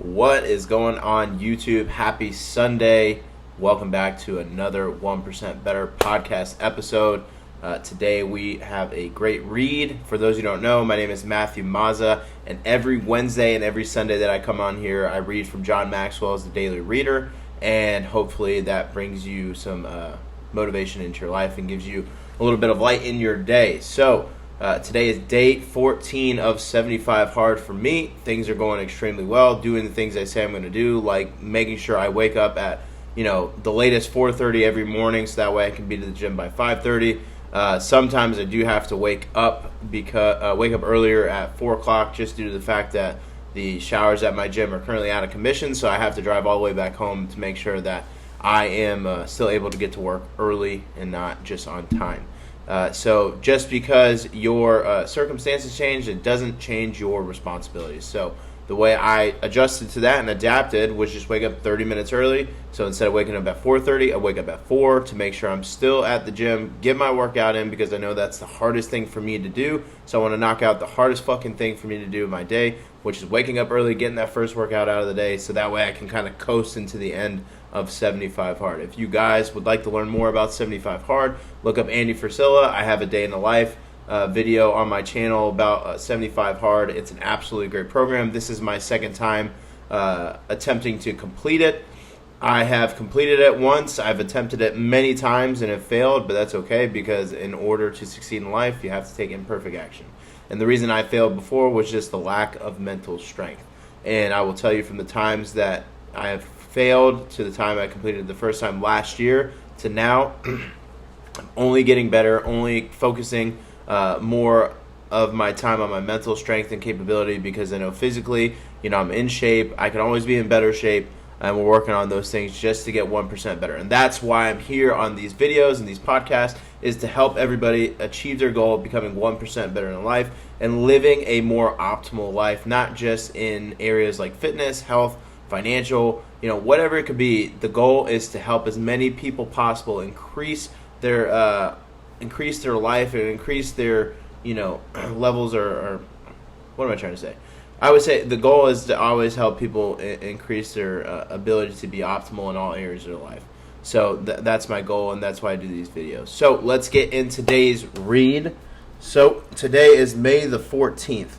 What is going on, YouTube? Happy Sunday. Welcome back to another 1% Better podcast episode. Today we have a great read. For those who don't know, my name is Matthew Mazza, and every Wednesday and every Sunday that I come on here, I read from John Maxwell's The Daily Reader, and hopefully that brings you some motivation into your life and gives you a little bit of light in your day. So, today is day 14 of 75 hard for me. Things are going extremely well, doing the things I say I'm going to do, like making sure I wake up at, the latest 4:30 every morning so that way I can be to the gym by 5:30. Sometimes I do have to wake up earlier at 4 o'clock just due to the fact that the showers at my gym are currently out of commission, so I have to drive all the way back home to make sure that I am still able to get to work early and not just on time. So just because your circumstances change, it doesn't change your responsibilities. So the way I adjusted to that and adapted was just wake up 30 minutes early. So instead of waking up at 4:30, I wake up at 4 to make sure I'm still at the gym, get my workout in because I know that's the hardest thing for me to do. So I want to knock out the hardest fucking thing for me to do in my day, which is waking up early, getting that first workout out of the day, so that way I can kind of coast into the end of 75 Hard. If you guys would like to learn more about 75 Hard, look up Andy Frisella. I have a day in the life video on my channel about 75 Hard. It's an absolutely great program. This is my second time attempting to complete it. I have completed it once. I've attempted it many times and have failed, but that's okay because in order to succeed in life, you have to take imperfect action. And the reason I failed before was just the lack of mental strength. And I will tell you from the times that I have failed to the time I completed the first time last year to now, I'm only getting better, only focusing more of my time on my mental strength and capability because I know physically, I'm in shape. I can always be in better shape, and we're working on those things just to get 1% better. And that's why I'm here on these videos and these podcasts, is to help everybody achieve their goal of becoming 1% better in life and living a more optimal life, not just in areas like fitness, health, financial, whatever it could be. The goal is to help as many people possible increase their life and increase their, levels or what am I trying to say? I would say the goal is to always help people increase their ability to be optimal in all areas of their life. So that's my goal, and that's why I do these videos. So let's get in today's read. So today is May the 14th.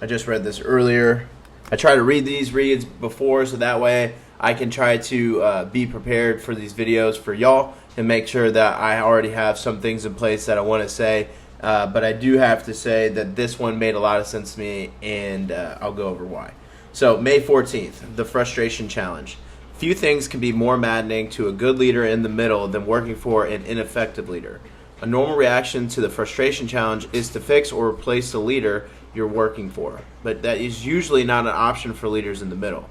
I just read this earlier. I try to read these reads before so that way I can try to be prepared for these videos for y'all and make sure that I already have some things in place that I want to say. But I do have to say that this one made a lot of sense to me, and I'll go over why. So May 14th, the frustration challenge. Few things can be more maddening to a good leader in the middle than working for an ineffective leader. A normal reaction to the frustration challenge is to fix or replace the leader you're working for, but that is usually not an option for leaders in the middle.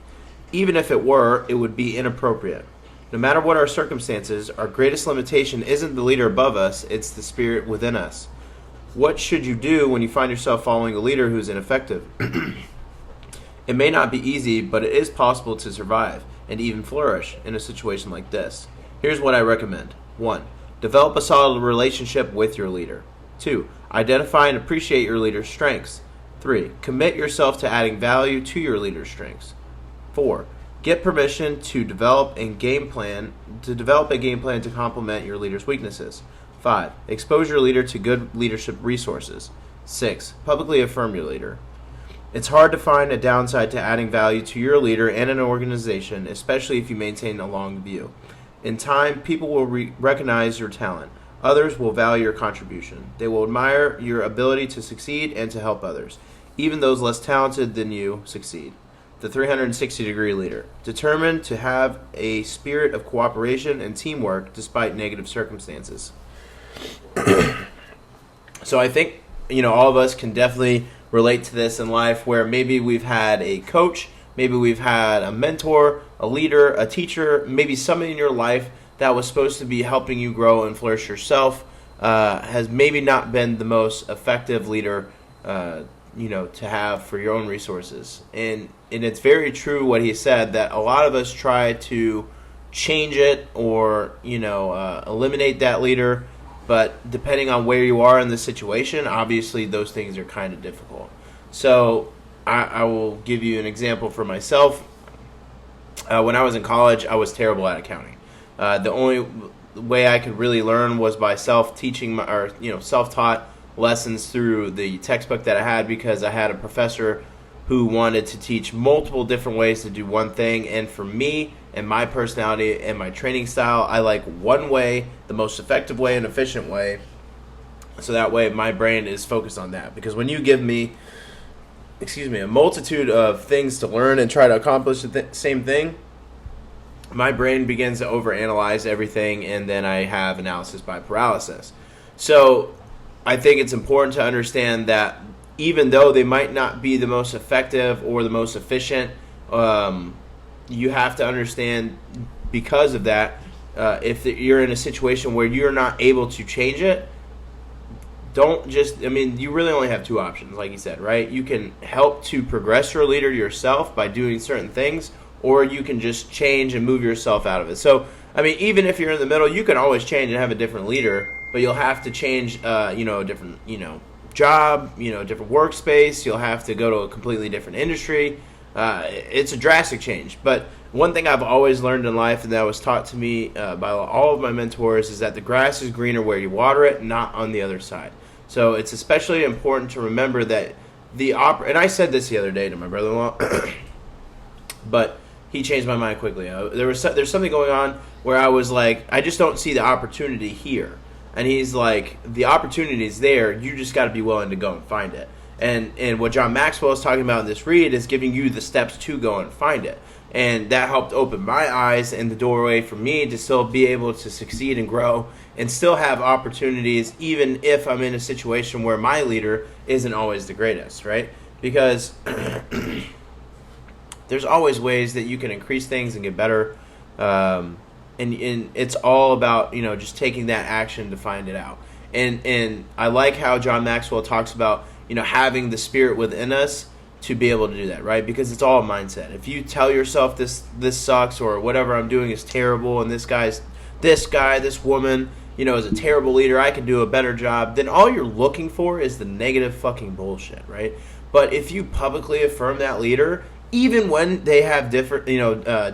Even if it were, it would be inappropriate. No matter what our circumstances, our greatest limitation isn't the leader above us, it's the spirit within us. What should you do when you find yourself following a leader who's ineffective? It may not be easy, but it is possible to survive and even flourish in a situation like this. Here's what I recommend. 1. Develop a solid relationship with your leader. 2. Identify and appreciate your leader's strengths. 3. Commit yourself to adding value to your leader's strengths. 4. Get permission to develop a game plan to complement your leader's weaknesses. 5. Expose your leader to good leadership resources. 6. Publicly affirm your leader. It's hard to find a downside to adding value to your leader and an organization, especially if you maintain a long view. In time, people will recognize your talent. Others will value your contribution. They will admire your ability to succeed and to help others. Even those less talented than you succeed. The 360-degree leader. Determined to have a spirit of cooperation and teamwork despite negative circumstances. So I think, all of us can definitely relate to this in life where maybe we've had a coach, maybe we've had a mentor, a leader, a teacher, maybe somebody in your life that was supposed to be helping you grow and flourish yourself has maybe not been the most effective leader to have for your own resources. And it's very true what he said, that a lot of us try to change it or, eliminate that leader. But depending on where you are in the situation, obviously those things are kind of difficult. So I will give you an example for myself. When I was in college, I was terrible at accounting. The only way I could really learn was by self-teaching or self-taught lessons through the textbook that I had, because I had a professor who wanted to teach multiple different ways to do one thing. And for me and my personality and my training style, I like one way, the most effective way and efficient way. So that way my brain is focused on that. Because when you give me, a multitude of things to learn and try to accomplish the same thing, my brain begins to overanalyze everything, and then I have analysis by paralysis. So I think it's important to understand that even though they might not be the most effective or the most efficient, you have to understand, because of that, if you're in a situation where you're not able to change it, you really only have two options, like you said, right? You can help to progress your leader yourself by doing certain things, or you can just change and move yourself out of it. So, even if you're in the middle, you can always change and have a different leader, but you'll have to change, a different, job, different workspace. You'll have to go to a completely different industry. It's a drastic change. But one thing I've always learned in life, and that was taught to me by all of my mentors, is that the grass is greener where you water it, not on the other side. So it's especially important to remember that and I said this the other day to my brother-in-law, but he changed my mind quickly. There's something going on where I was like, I just don't see the opportunity here. And he's like, the opportunity is there. You just got to be willing to go and find it. And what John Maxwell is talking about in this read is giving you the steps to go and find it. And that helped open my eyes and the doorway for me to still be able to succeed and grow and still have opportunities, even if I'm in a situation where my leader isn't always the greatest, right? Because there's always ways that you can increase things and get better. And it's all about, just taking that action to find it out. And I like how John Maxwell talks about, having the spirit within us to be able to do that, right? Because it's all a mindset. If you tell yourself this sucks, or whatever I'm doing is terrible, and this woman, is a terrible leader, I can do a better job, then all you're looking for is the negative fucking bullshit, right? But if you publicly affirm that leader, even when they have different,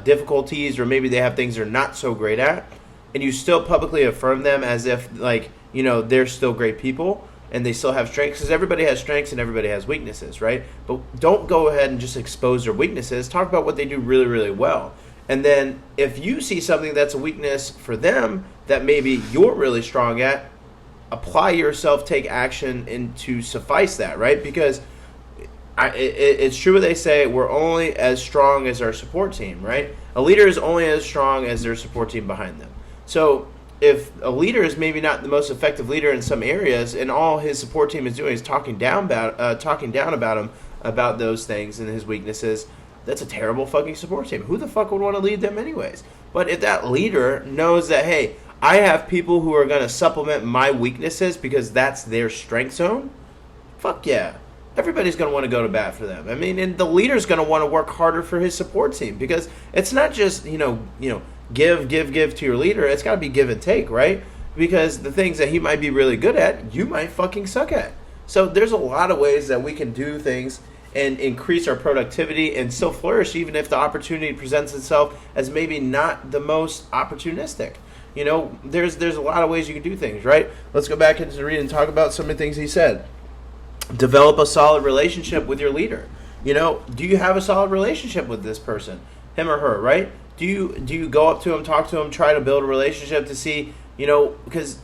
difficulties, or maybe they have things they're not so great at, and you still publicly affirm them as if, they're still great people, and they still have strengths, because everybody has strengths and everybody has weaknesses, right? But don't go ahead and just expose their weaknesses. Talk about what they do really, really well. And then if you see something that's a weakness for them that maybe you're really strong at, apply yourself, take action, and to suffice that, right? Because it's true what they say, we're only as strong as our support team, right? A leader is only as strong as their support team behind them. So if a leader is maybe not the most effective leader in some areas, and all his support team is doing is talking down about him, about those things and his weaknesses, that's a terrible fucking support team. Who the fuck would want to lead them anyways? But if that leader knows that, hey, I have people who are going to supplement my weaknesses because that's their strength zone, fuck yeah. Everybody's going to want to go to bat for them. And the leader's going to want to work harder for his support team, because it's not just, give to your leader. It's got to be give and take, right? Because the things that he might be really good at, you might fucking suck at. So there's a lot of ways that we can do things and increase our productivity and still flourish, even if the opportunity presents itself as maybe not the most opportunistic. There's a lot of ways you can do things, right? Let's go back into the read and talk about some of the things he said. Develop a solid relationship with your leader. Do you have a solid relationship with this person, him or her, right? Do you go up to him, talk to him, try to build a relationship to see, because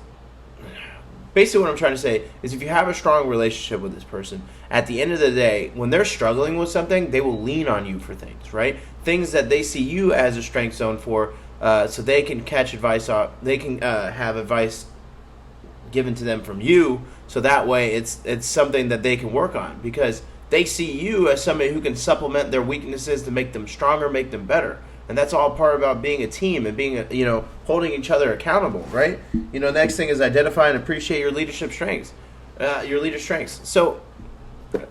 basically what I'm trying to say is, if you have a strong relationship with this person, at the end of the day, when they're struggling with something, they will lean on you for things, right? Things that they see you as a strength zone for, so they can catch advice off, they can have advice given to them from you, so that way it's something that they can work on, because they see you as somebody who can supplement their weaknesses to make them stronger, make them better. And that's all part about being a team and being, holding each other accountable, right? Next thing is identify and appreciate your leadership strengths, your leader strengths. So,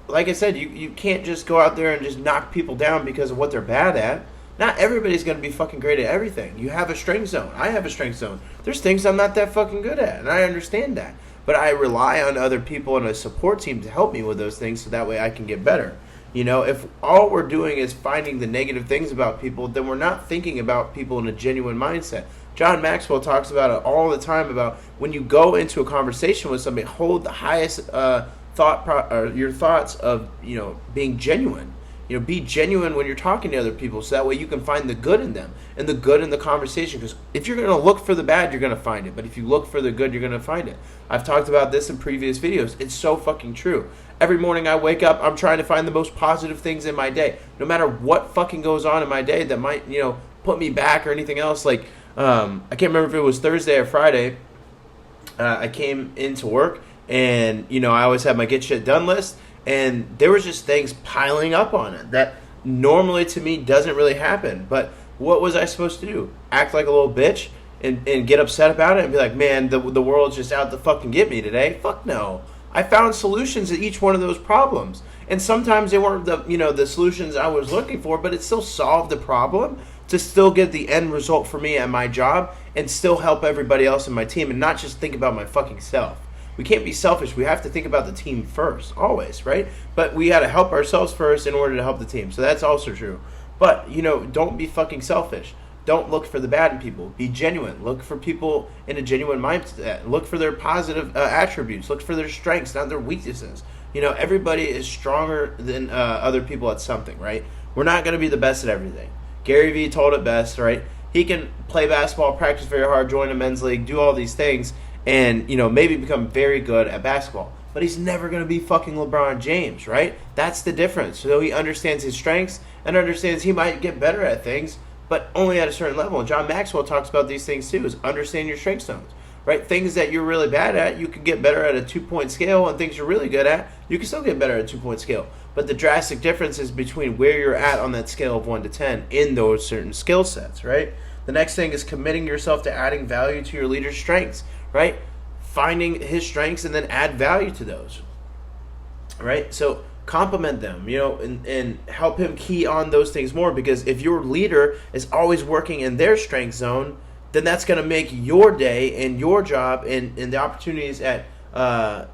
like I said, you can't just go out there and just knock people down because of what they're bad at. Not everybody's going to be fucking great at everything. You have a strength zone. I have a strength zone. There's things I'm not that fucking good at, and I understand that. But I rely on other people and a support team to help me with those things, so that way I can get better. If all we're doing is finding the negative things about people, then we're not thinking about people in a genuine mindset. John Maxwell talks about it all the time about when you go into a conversation with somebody, hold the highest your thoughts of being genuine. Be genuine when you're talking to other people, so that way you can find the good in them and the good in the conversation. Because if you're going to look for the bad, you're going to find it. But if you look for the good, you're going to find it. I've talked about this in previous videos. It's so fucking true. Every morning I wake up, I'm trying to find the most positive things in my day. No matter what fucking goes on in my day that might, put me back or anything else. Like, I can't remember if it was Thursday or Friday. I came into work and, I always have my get shit done list. And there was just things piling up on it that normally to me doesn't really happen. But what was I supposed to do? Act like a little bitch and get upset about it and be like, man, the world's just out to fucking get me today? Fuck no. I found solutions to each one of those problems. And sometimes they weren't the solutions I was looking for, but it still solved the problem to still get the end result for me at my job and still help everybody else in my team and not just think about my fucking self. We can't be selfish. We have to think about the team first, always, right? But we got to help ourselves first in order to help the team. So that's also true. But, don't be fucking selfish. Don't look for the bad in people. Be genuine. Look for people in a genuine mindset. Look for their positive attributes. Look for their strengths, not their weaknesses. Everybody is stronger than other people at something, right? We're not going to be the best at everything. Gary Vee told it best, right? He can play basketball, practice very hard, join a men's league, do all these things, and, maybe become very good at basketball. But he's never going to be fucking LeBron James, right? That's the difference. So he understands his strengths and understands he might get better at things, but only at a certain level. And John Maxwell talks about these things too, is understand your strength zones, right? Things that you're really bad at, you can get better at a 2-point scale, and things you're really good at, you can still get better at a 2-point scale. But the drastic difference is between where you're at on that scale of 1 to 10 in those certain skill sets, right? The next thing is committing yourself to adding value to your leader's strengths, right? Finding his strengths and then add value to those, right? So compliment them, and help him key on those things more, because if your leader is always working in their strength zone, then that's going to make your day and your job and the opportunities at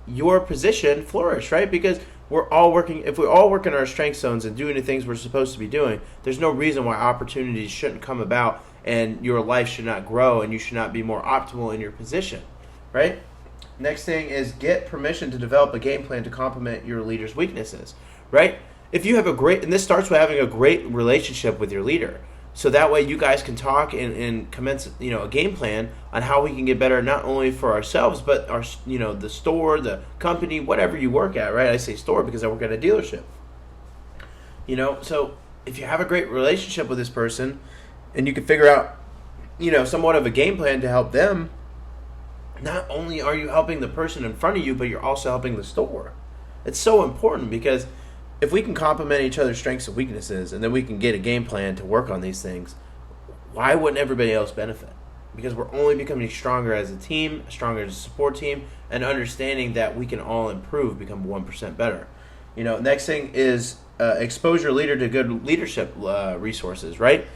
your position flourish, right? Because if we all work in our strength zones and doing the things we're supposed to be doing, there's no reason why opportunities shouldn't come about and your life should not grow and you should not be more optimal in your position, right? Next thing is get permission to develop a game plan to complement your leader's weaknesses, right? If you have and this starts with having a great relationship with your leader. So that way you guys can talk and commence, a game plan on how we can get better, not only for ourselves, but the store, the company, whatever you work at, right? I say store because I work at a dealership. So if you have a great relationship with this person and you can figure out, somewhat of a game plan to help them, not only are you helping the person in front of you, but you're also helping the store. It's so important because if we can complement each other's strengths and weaknesses and then we can get a game plan to work on these things, why wouldn't everybody else benefit? Because we're only becoming stronger as a team, stronger as a support team, and understanding that we can all improve, become 1% better. Next thing is expose your leader to good leadership resources, right?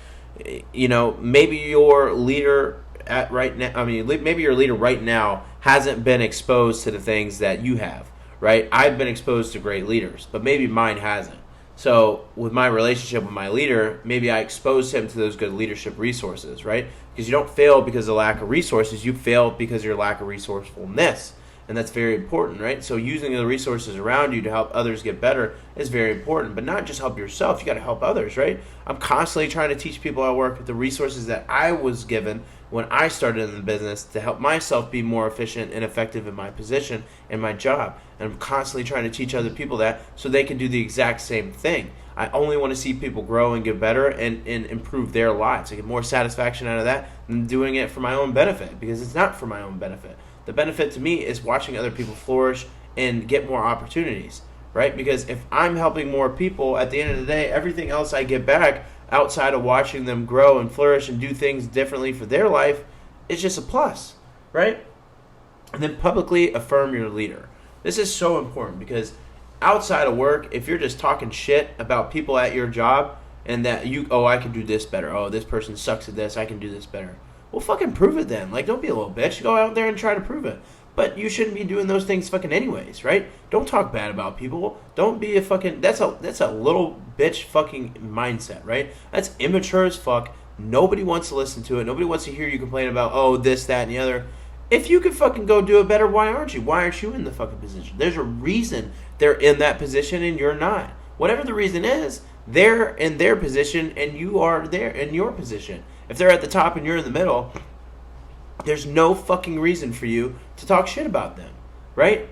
Maybe your leader maybe your leader right now hasn't been exposed to the things that you have, right? I've been exposed to great leaders, but maybe mine hasn't. So with my relationship with my leader, maybe I exposed him to those good leadership resources, right? Because you don't fail because of lack of resources, you fail because of your lack of resourcefulness. And that's very important, right? So using the resources around you to help others get better is very important, but not just help yourself, you got to help others, right? I'm constantly trying to teach people at work the resources that I was given when I started in the business to help myself be more efficient and effective in my position and my job. And I'm constantly trying to teach other people that so they can do the exact same thing. I only want to see people grow and get better and improve their lives. I get more satisfaction out of that than doing it for my own benefit, because it's not for my own benefit. The benefit to me is watching other people flourish and get more opportunities, right? Because if I'm helping more people, at the end of the day, everything else I get back outside of watching them grow and flourish and do things differently for their life is just a plus, right? And then publicly affirm your leader. This is so important because outside of work, if you're just talking shit about people at your job and that I can do this better. Oh, this person sucks at this. I can do this better. Well, fucking prove it then. Like, don't be a little bitch. Go out there and try to prove it. But you shouldn't be doing those things fucking anyways, right? Don't talk bad about people. Don't be a fucking... That's a little bitch fucking mindset, right? That's immature as fuck. Nobody wants to listen to it. Nobody wants to hear you complain about, oh, this, that, and the other. If you could fucking go do it better, why aren't you? Why aren't you in the fucking position? There's a reason they're in that position and you're not. Whatever the reason is, they're in their position and you are there in your position. If they're at the top and you're in the middle, there's no fucking reason for you to talk shit about them, right?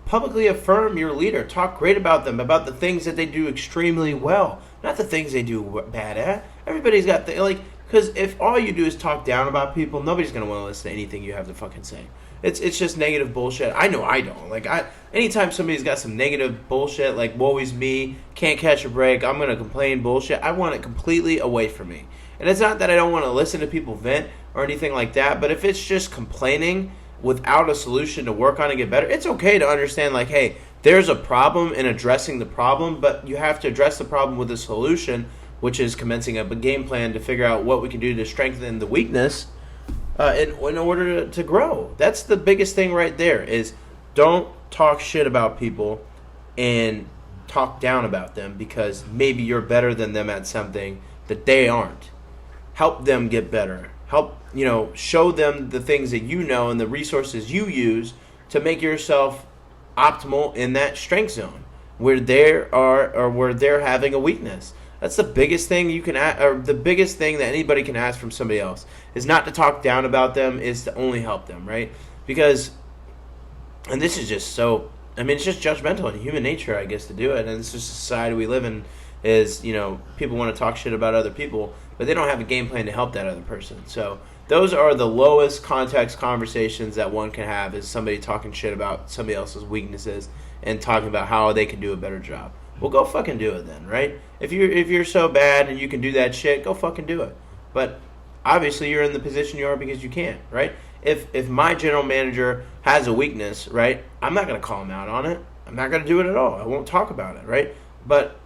Publicly affirm your leader. Talk great about them, about the things that they do extremely well, not the things they do bad at. Everybody's got because if all you do is talk down about people, nobody's gonna want to listen to anything you have to fucking say. It's just negative bullshit. I know I don't. Anytime somebody's got some negative bullshit, like woe is me, can't catch a break, I'm gonna complain bullshit, I want it completely away from me. And it's not that I don't want to listen to people vent or anything like that, but if it's just complaining without a solution to work on and get better, it's okay to understand, like, hey, there's a problem in addressing the problem, but you have to address the problem with a solution, which is commencing a game plan to figure out what we can do to strengthen the weakness in order to grow. That's the biggest thing right there, is don't talk shit about people and talk down about them because maybe you're better than them at something that they aren't. Help them get better. Help, show them the things that you know and the resources you use to make yourself optimal in that strength zone where they're having a weakness. That's the biggest thing the biggest thing that anybody can ask from somebody else is not to talk down about them, is to only help them, right? Because, and this is just it's just judgmental in human nature, I guess, to do it. And it's just a society we live in is, people want to talk shit about other people, but they don't have a game plan to help that other person. So those are the lowest context conversations that one can have, is somebody talking shit about somebody else's weaknesses and talking about how they can do a better job. Well, go fucking do it then, right? If you're so bad and you can do that shit, go fucking do it. But obviously you're in the position you are because you can, right? If my general manager has a weakness, right, I'm not going to call him out on it. I'm not going to do it at all. I won't talk about it, right? But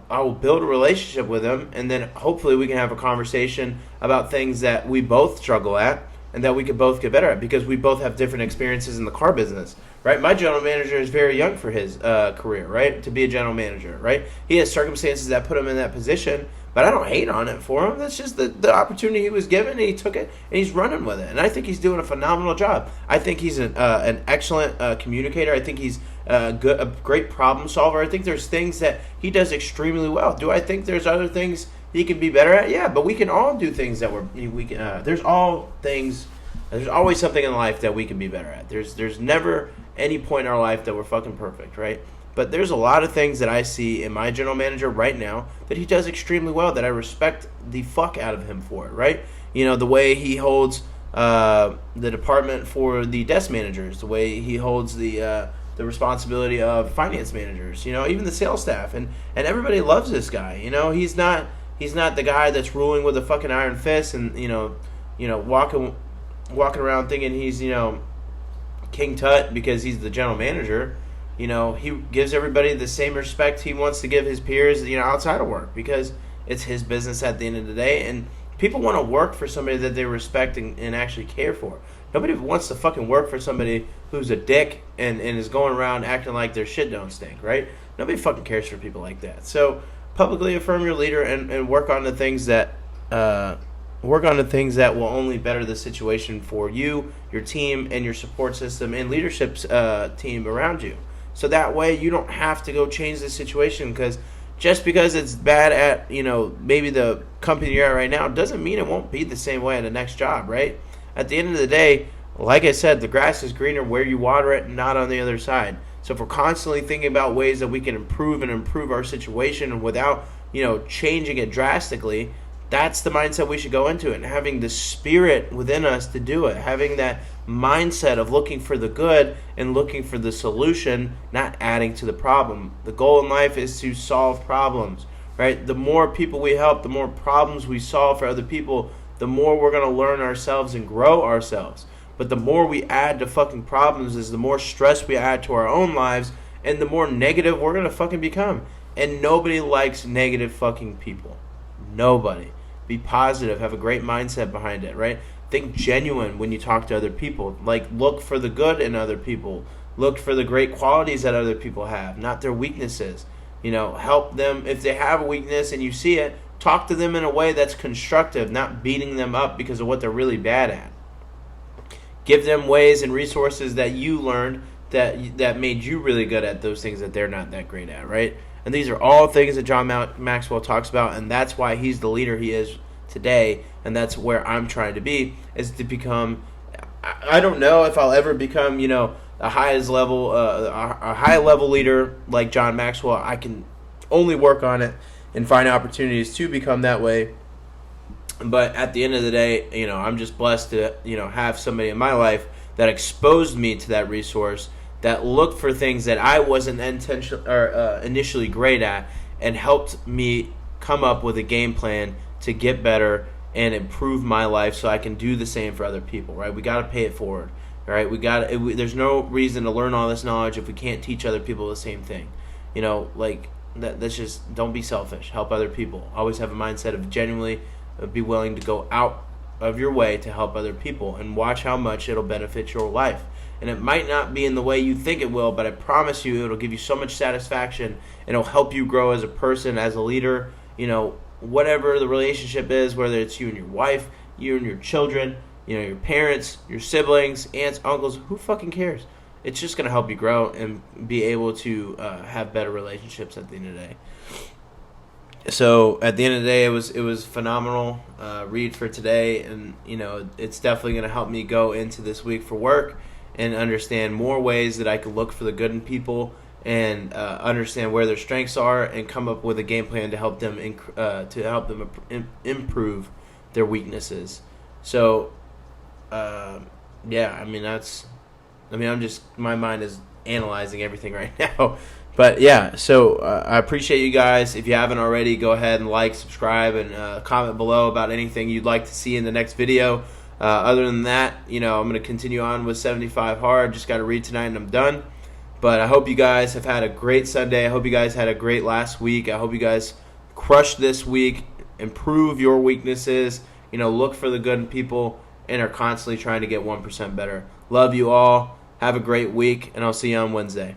I will build a relationship with him, and then hopefully we can have a conversation about things that we both struggle at and that we could both get better at, because we both have different experiences in the car business, right? My general manager is very young for his career, right, to be a general manager, right? He has circumstances that put him in that position, but I don't hate on it for him. That's just the opportunity he was given, and he took it, and he's running with it. And I think he's doing a phenomenal job. I think he's an excellent communicator. I think he's a great problem solver. I think there's things that he does extremely well. Do I think there's other things he can be better at? Yeah, but we can all do things that we can. There's always something in life that we can be better at. There's never any point in our life that we're fucking perfect, right? But there's a lot of things that I see in my general manager right now that he does extremely well, that I respect the fuck out of him for it, right? The way he holds the department for the desk managers, the way he holds the responsibility of finance managers, even the sales staff, and everybody loves this guy. He's not the guy that's ruling with a fucking iron fist and walking around thinking he's King Tut because he's the general manager. He gives everybody the same respect he wants to give his peers, outside of work, because it's his business at the end of the day, and people want to work for somebody that they respect and actually care for. Nobody wants to fucking work for somebody who's a dick and is going around acting like their shit don't stink, right? Nobody fucking cares for people like that. So publicly affirm your leader and work on the things that will only better the situation for you, your team, and your support system and leadership team around you. So that way you don't have to go change the situation, because just because it's bad at, maybe the company you're at right now doesn't mean it won't be the same way at the next job, right? At the end of the day, like I said, the grass is greener where you water it, not on the other side. So if we're constantly thinking about ways that we can improve our situation without, changing it drastically, that's the mindset we should go into it, and having the spirit within us to do it, having that mindset of looking for the good and looking for the solution, not adding to the problem. The goal in life is to solve problems, right? The more people we help, the more problems we solve for other people, the more we're going to learn ourselves and grow ourselves. But the more we add to fucking problems is the more stress we add to our own lives, and the more negative we're going to fucking become. And nobody likes negative fucking people. Nobody. Be positive. Have a great mindset behind it, right? Think genuine when you talk to other people. Like, look for the good in other people. Look for the great qualities that other people have, not their weaknesses. Help them if they have a weakness and you see it. Talk to them in a way that's constructive, not beating them up because of what they're really bad at. Give them ways and resources that you learned that made you really good at those things that they're not that great at, right? And these are all things that John Maxwell talks about, and that's why he's the leader he is today, and that's where I'm trying to be, is to become, I don't know if I'll ever become, a high level leader like John Maxwell. I can only work on it and find opportunities to become that way. But at the end of the day, I'm just blessed to, have somebody in my life that exposed me to that resource, that looked for things that I wasn't initially great at, and helped me come up with a game plan to get better and improve my life so I can do the same for other people, right? We got to pay it forward, right? There's no reason to learn all this knowledge if we can't teach other people the same thing. That's just, don't be selfish. Help other people. Always have a mindset of genuinely be willing to go out of your way to help other people, and watch how much it'll benefit your life. And it might not be in the way you think it will, but I promise you it'll give you so much satisfaction, and it'll help you grow as a person, as a leader, whatever the relationship is, whether it's you and your wife, you and your children, your parents, your siblings, aunts, uncles, who fucking cares? It's just going to help you grow and be able to have better relationships at the end of the day. So at the end of the day, it was phenomenal read for today, and it's definitely going to help me go into this week for work and understand more ways that I can look for the good in people, and understand where their strengths are, and come up with a game plan to help them improve their weaknesses. So my mind is analyzing everything right now. But yeah, so I appreciate you guys. If you haven't already, go ahead and like, subscribe, and comment below about anything you'd like to see in the next video. Other than that, I'm going to continue on with 75 Hard. Just got to read tonight and I'm done. But I hope you guys have had a great Sunday. I hope you guys had a great last week. I hope you guys crush this week, improve your weaknesses, look for the good in people, and are constantly trying to get 1% better. Love you all. Have a great week, and I'll see you on Wednesday.